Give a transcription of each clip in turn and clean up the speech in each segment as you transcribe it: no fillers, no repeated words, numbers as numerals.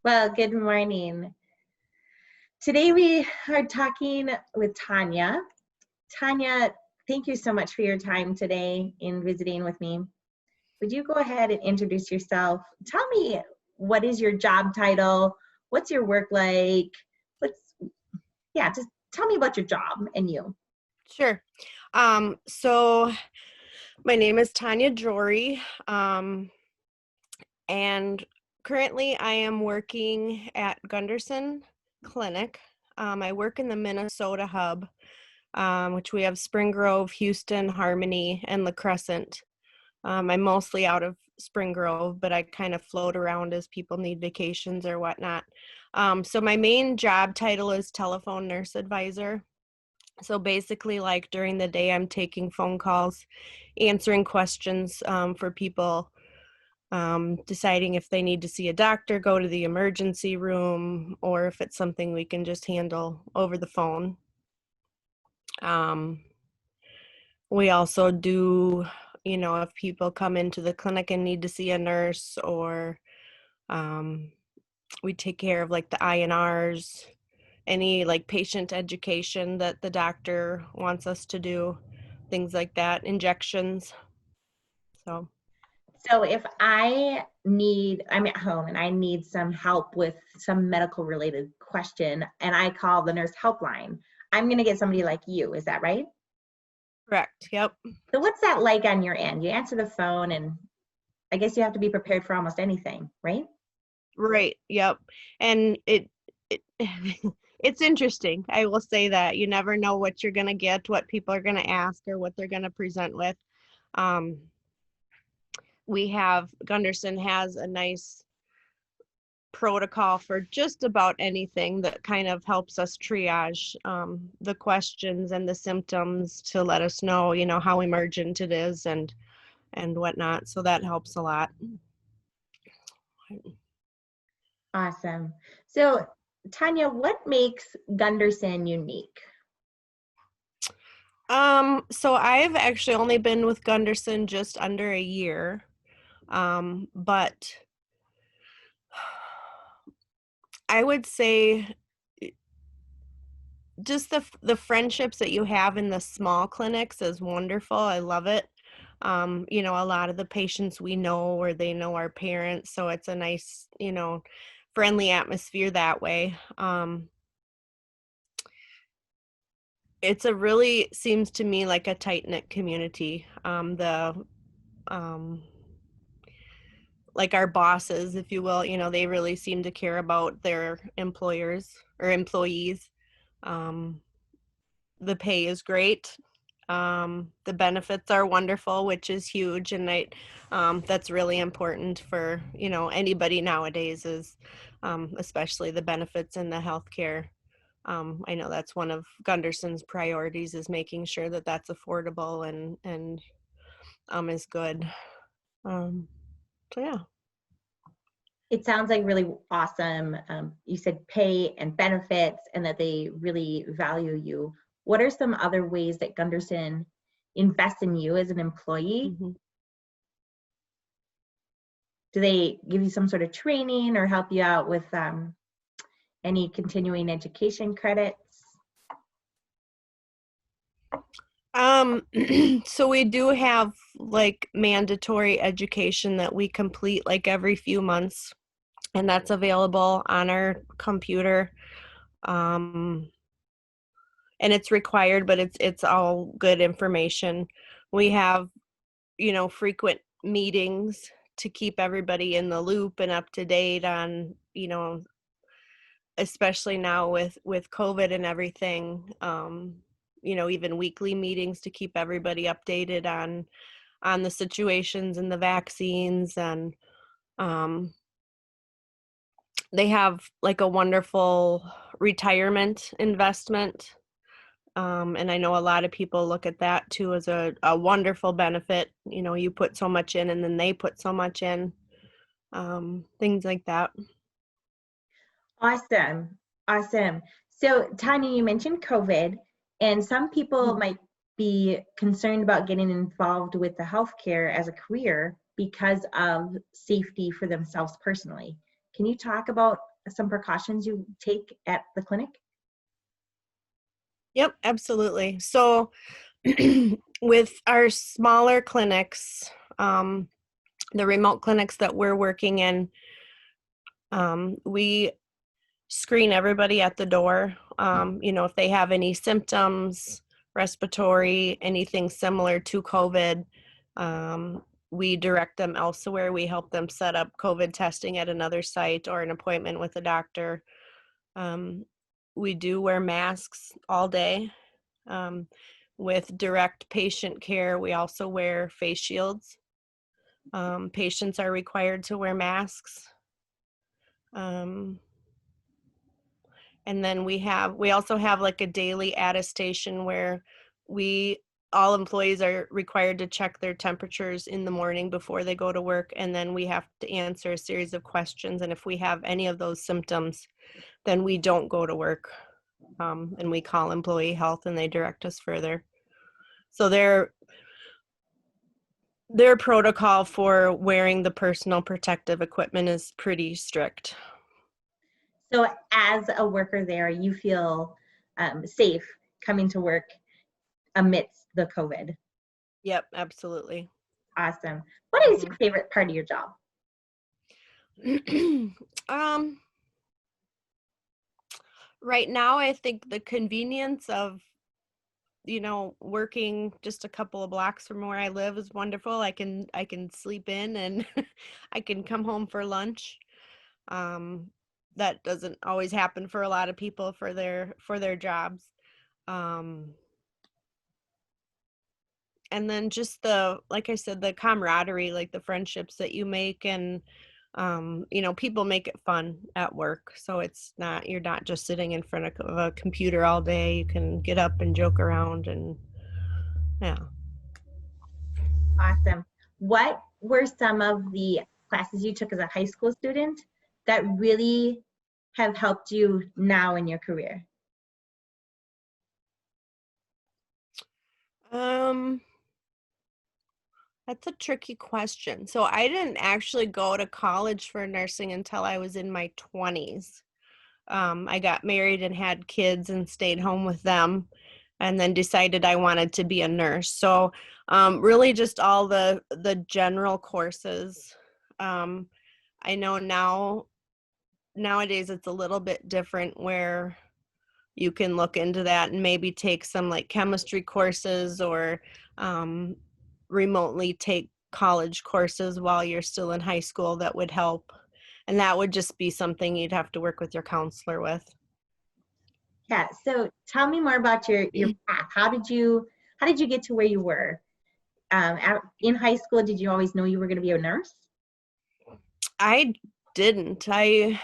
Well, good morning. Today we are talking with Tanya. Tanya, thank you so much for your time today in visiting with me. Would you go ahead and introduce yourself? Tell me, what is your job title? What's your work like? Just tell me about your job and you. Sure. So my name is Tanya Jore, and currently I am working at Gundersen Clinic. I work in the Minnesota hub, which we have Spring Grove, Houston, Harmony, and La Crescent. I'm mostly out of Spring Grove, but I kind of float around as people need vacations or whatnot. So my main job title is telephone nurse advisor. So basically, like during the day, I'm taking phone calls, answering questions for people, deciding if they need to see a doctor, go to the emergency room, or if it's something we can just handle over the phone. We also do, if people come into the clinic and need to see a nurse, or we take care of like the INRs, any like patient education that the doctor wants us to do, things like that, injections. So if I'm at home and I need some help with some medical related question and I call the nurse helpline, I'm going to get somebody like you. Is that right? correct. Yep. So what's that like on your end? You answer the phone and I guess you have to be prepared for almost anything, right? Right. Yep. And it it's interesting. I will say that you never know what you're going to get, what people are going to ask, or what they're going to present with. Gundersen has a nice protocol for just about anything that kind of helps us triage the questions and the symptoms to let us know, how emergent it is and whatnot. So that helps a lot. Awesome. So Tanya, what makes Gundersen unique? So I've actually only been with Gundersen just under a year. But I would say just the friendships that you have in the small clinics is wonderful. I love it. A lot of the patients we know, or they know our parents, so it's a nice, friendly atmosphere that way. It's really seems to me like a tight-knit community. Like our bosses, if you will, they really seem to care about their employers or employees. The pay is great. The benefits are wonderful, which is huge. And that's really important for, anybody nowadays is, especially the benefits in the healthcare. I know that's one of Gundersen's priorities, is making sure that that's affordable and is good. So yeah. It sounds like really awesome. You said pay and benefits and that they really value you. What are some other ways that Gundersen invests in you as an employee? Mm-hmm. Do they give you some sort of training or help you out with any continuing education credits? So we do have like mandatory education that we complete like every few months, and that's available on our computer. And it's required, but it's all good information. We have, frequent meetings to keep everybody in the loop and up to date on, especially now with COVID and everything, even weekly meetings to keep everybody updated on the situations and the vaccines. And they have like a wonderful retirement investment. And I know a lot of people look at that too as a wonderful benefit. You put so much in and then they put so much in, things like that. Awesome. Awesome. So Tanya, you mentioned COVID, and some people might be concerned about getting involved with the healthcare as a career because of safety for themselves personally. Can you talk about some precautions you take at the clinic? Yep, absolutely. So with our smaller clinics, the remote clinics that we're working in, we screen everybody at the door. If they have any symptoms, respiratory, anything similar to COVID, we direct them elsewhere. We help them set up COVID testing at another site or an appointment with a doctor. We do wear masks all day. With direct patient care, we also wear face shields. Patients are required to wear masks. And then we also have like a daily attestation where all employees are required to check their temperatures in the morning before they go to work. And then we have to answer a series of questions. And if we have any of those symptoms, then we don't go to work. And we call employee health and they direct us further. So their protocol for wearing the personal protective equipment is pretty strict. So as a worker there, you feel safe coming to work amidst the COVID? Yep, absolutely. Awesome. What is your favorite part of your job? Right now, I think the convenience of, working just a couple of blocks from where I live is wonderful. I can sleep in and I can come home for lunch. That doesn't always happen for a lot of people for their jobs. And then just like I said, the camaraderie, like the friendships that you make, and people make it fun at work. So you're not just sitting in front of a computer all day. You can get up and joke around, and yeah. Awesome. What were some of the classes you took as a high school student that really have helped you now in your career? That's a tricky question. So I didn't actually go to college for nursing until I was in my 20s. I got married and had kids and stayed home with them, and then decided I wanted to be a nurse. So really just all the general courses. I know nowadays it's a little bit different where you can look into that and maybe take some like chemistry courses or remotely take college courses while you're still in high school. That would help. And that would just be something you'd have to work with your counselor with. Yeah, so tell me more about your path. How did you get to where you were? In high school, did you always know you were going to be a nurse? I didn't. I'm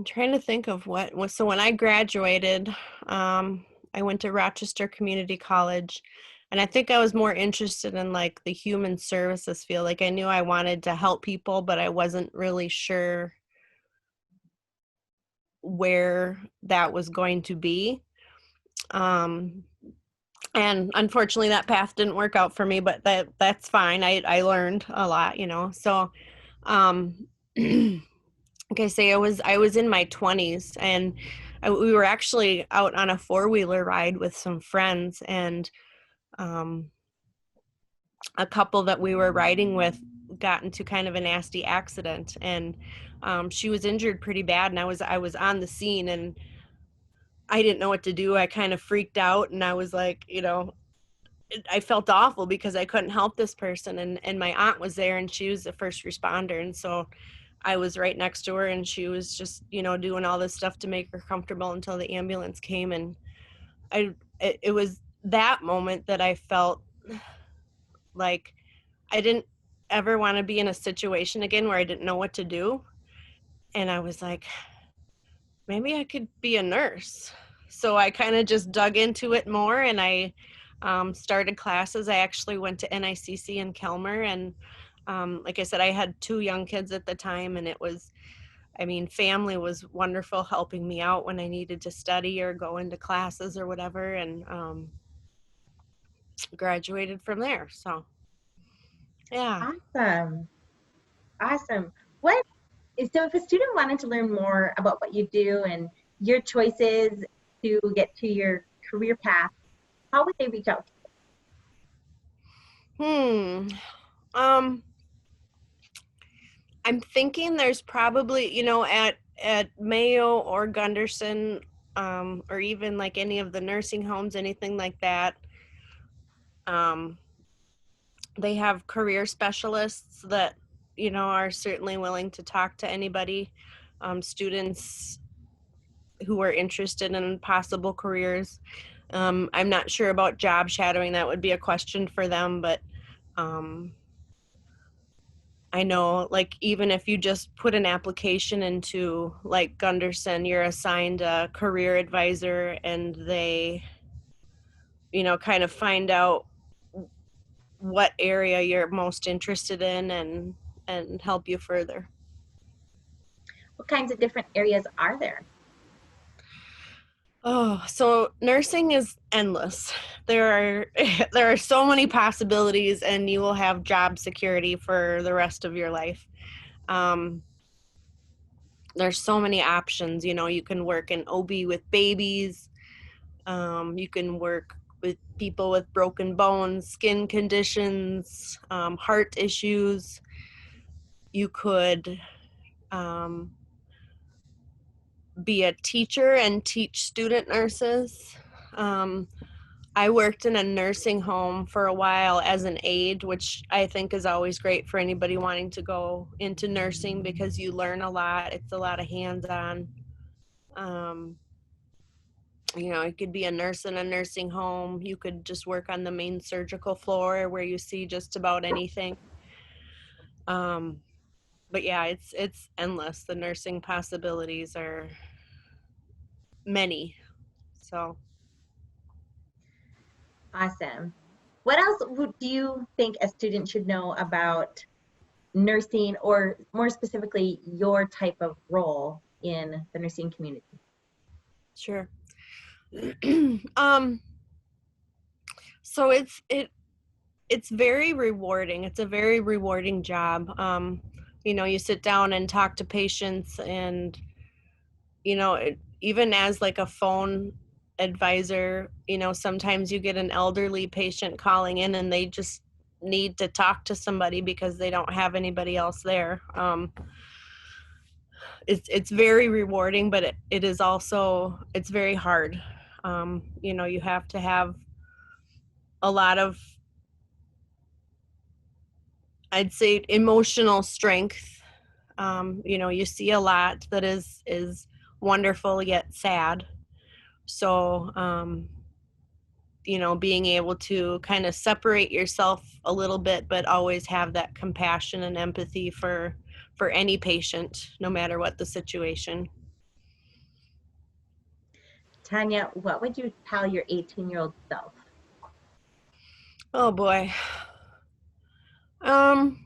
trying to think of what was. So when I graduated, I went to Rochester Community College, and I think I was more interested in like the human services field. Like I knew I wanted to help people, but I wasn't really sure where that was going to be. And unfortunately that path didn't work out for me, but that's fine. I learned a lot, So like I say, I was in my 20s, and we were actually out on a 4-wheeler ride with some friends, and a couple that we were riding with got into kind of a nasty accident, and she was injured pretty bad, and I was on the scene, and I didn't know what to do. I kind of freaked out, and I was like, I felt awful because I couldn't help this person, and my aunt was there, and she was a first responder, and so I was right next to her, and she was just, doing all this stuff to make her comfortable until the ambulance came. And it was that moment that I felt like I didn't ever want to be in a situation again where I didn't know what to do. And I was like, maybe I could be a nurse. So I kind of just dug into it more, and I started classes. I actually went to NICC in Kelmer, and like I said, I had 2 young kids at the time, and family was wonderful helping me out when I needed to study or go into classes or whatever, and graduated from there. So, yeah. Awesome. Awesome. What So if a student wanted to learn more about what you do and your choices to get to your career path, how would they reach out? Um, I'm thinking there's probably, at Mayo or Gundersen, or even like any of the nursing homes, anything like that. They have career specialists that, are certainly willing to talk to anybody, students who are interested in possible careers. I'm not sure about job shadowing. That would be a question for them, but I know, like, even if you just put an application into like Gundersen, you're assigned a career advisor, and they, kind of find out what area you're most interested in and help you further. What kinds of different areas are there? Oh, so nursing is endless. There are there are so many possibilities, and you will have job security for the rest of your life. Um, there's so many options. You can work in OB with babies. You can work with people with broken bones, skin conditions, heart issues. You could be a teacher and teach student nurses. I worked in a nursing home for a while as an aide, which I think is always great for anybody wanting to go into nursing because you learn a lot. It's a lot of hands-on. You could be a nurse in a nursing home. You could just work on the main surgical floor where you see just about anything. But yeah, it's endless. The nursing possibilities are many. So. Awesome. What else do you think a student should know about nursing, or more specifically, your type of role in the nursing community? Sure. So it's very rewarding. It's a very rewarding job. You sit down and talk to patients, and even as like a phone advisor, sometimes you get an elderly patient calling in and they just need to talk to somebody because they don't have anybody else there. It's very rewarding, but it is also, it's very hard. You have to have a lot of, I'd say, emotional strength. You see a lot that is wonderful yet sad. So, being able to kind of separate yourself a little bit, but always have that compassion and empathy for any patient, no matter what the situation. Tanya, what would you tell your 18-year-old self? Oh boy. Um,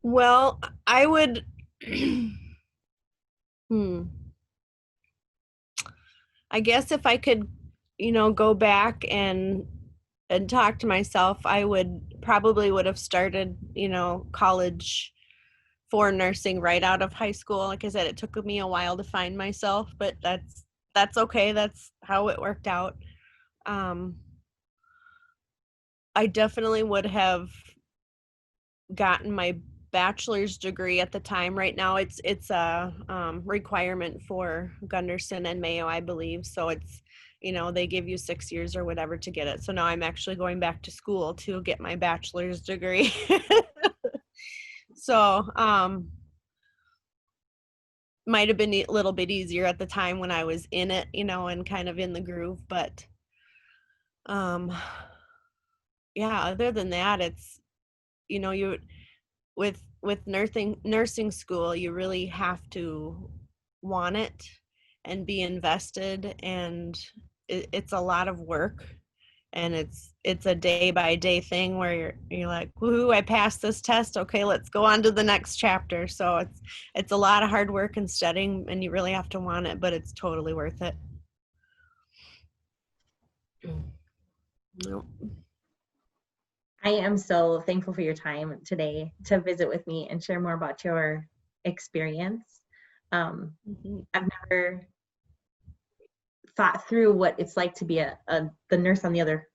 well, I would, I guess if I could, go back and talk to myself, I would have started, college for nursing right out of high school. Like I said, it took me a while to find myself, but that's okay. That's how it worked out. I definitely would have gotten my bachelor's degree at the time. Right now, it's a requirement for Gundersen and Mayo, I believe. So it's, they give you 6 years or whatever to get it. So now I'm actually going back to school to get my bachelor's degree. So might have been a little bit easier at the time when I was in it, and kind of in the groove. But yeah, other than that, it's, you with nursing school, you really have to want it and be invested, and it's a lot of work, and it's a day by day thing where you're like, woohoo, I passed this test, okay, let's go on to the next chapter. So it's a lot of hard work and studying, and you really have to want it, but it's totally worth it. Nope. I am so thankful for your time today to visit with me and share more about your experience. I've never thought through what it's like to be the nurse on the other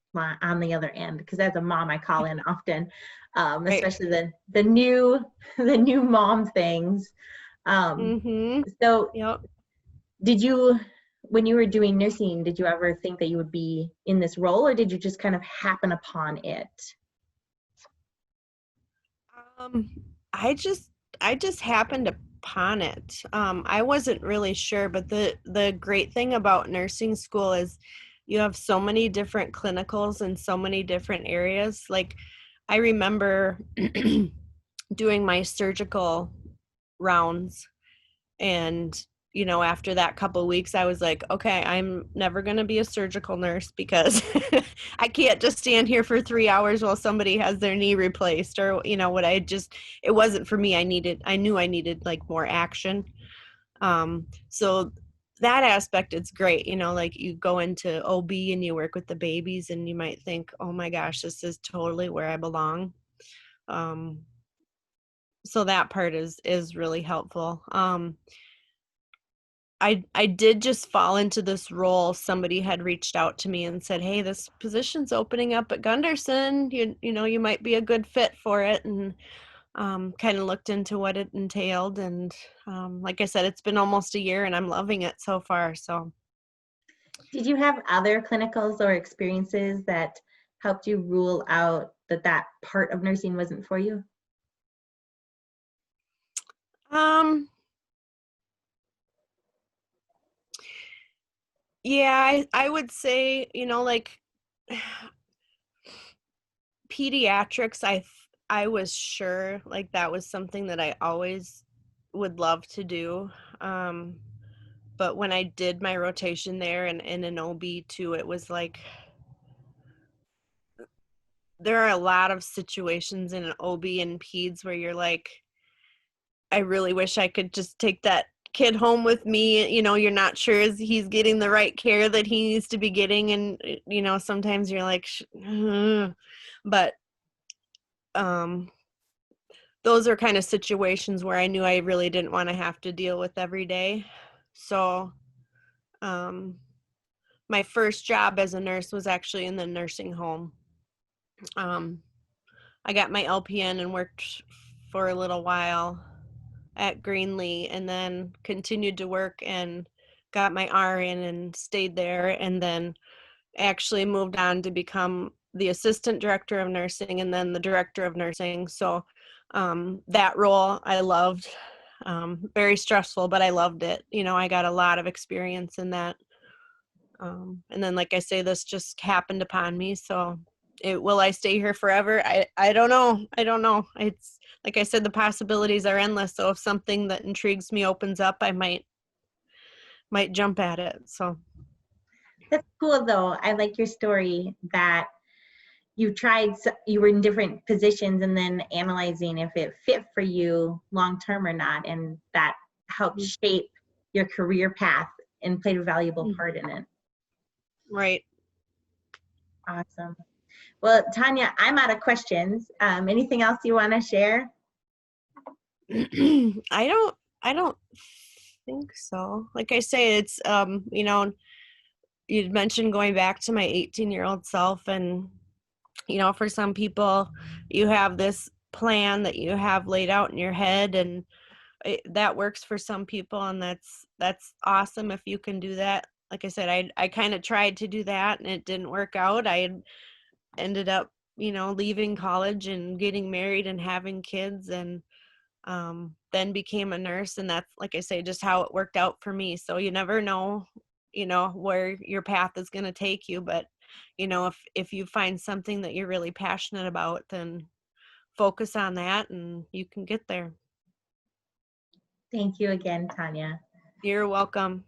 end, because as a mom I call in often, Right. especially the new the new mom things. So Yep. did you, when you were doing nursing, did you ever think that you would be in this role, or did you just kind of happen upon it? Um, I just happened upon it. I wasn't really sure, but the great thing about nursing school is you have so many different clinicals in so many different areas. Like I remember doing my surgical rounds, and after that couple of weeks I was like, okay, I'm never going to be a surgical nurse because I can't just stand here for 3 hours while somebody has their knee replaced, or what. It wasn't for me. I knew I needed like more action. So that aspect, it's great. Like you go into OB and you work with the babies and you might think, oh my gosh, this is totally where I belong. um so that part is really helpful. I did just fall into this role. Somebody had reached out to me and said, "Hey, this position's opening up at Gundersen. You might be a good fit for it." And kind of looked into what it entailed. And like I said, it's been almost a year, and I'm loving it so far. So, Did you have other clinicals or experiences that helped you rule out that part of nursing wasn't for you? um, yeah, I would say, like pediatrics. I was sure like that was something that I always would love to do. Um, but when I did my rotation there and in an OB too, it was like there are a lot of situations in an OB and peds where you're like, I really wish I could just take that kid home with me. You're not sure he's getting the right care that he needs to be getting, and sometimes you're like, but um those are kind of situations where I knew I really didn't want to have to deal with every day. So um my first job as a nurse was actually in the nursing home. um I got my LPN and worked for a little while at Greenlee, and then continued to work and got my RN and stayed there, and then actually moved on to become the assistant director of nursing and then the director of nursing. So that role I loved. Very stressful, but I loved it. I got a lot of experience in that. And then, like I say, this just happened upon me. So will I stay here forever? I don't know. I don't know. It's like I said, the possibilities are endless. So if something that intrigues me opens up, I might jump at it. So That's cool though. I like your story that you were in different positions and then analyzing if it fit for you long term or not, and that helped shape your career path and played a valuable part in it. right. Awesome. Well, Tanya, I'm out of questions. Anything else you want to share? I don't think so. Like I say, it's you'd mentioned going back to my 18-year-old self, and for some people you have this plan that you have laid out in your head, and that works for some people, and that's awesome if you can do that. Like I said, I kind of tried to do that and it didn't work out. I ended up leaving college and getting married and having kids, and then became a nurse, and that's, like I say, just how it worked out for me. So you never know where your path is going to take you, but if you find something that you're really passionate about, then focus on that and you can get there. Thank you again, Tanya. You're welcome.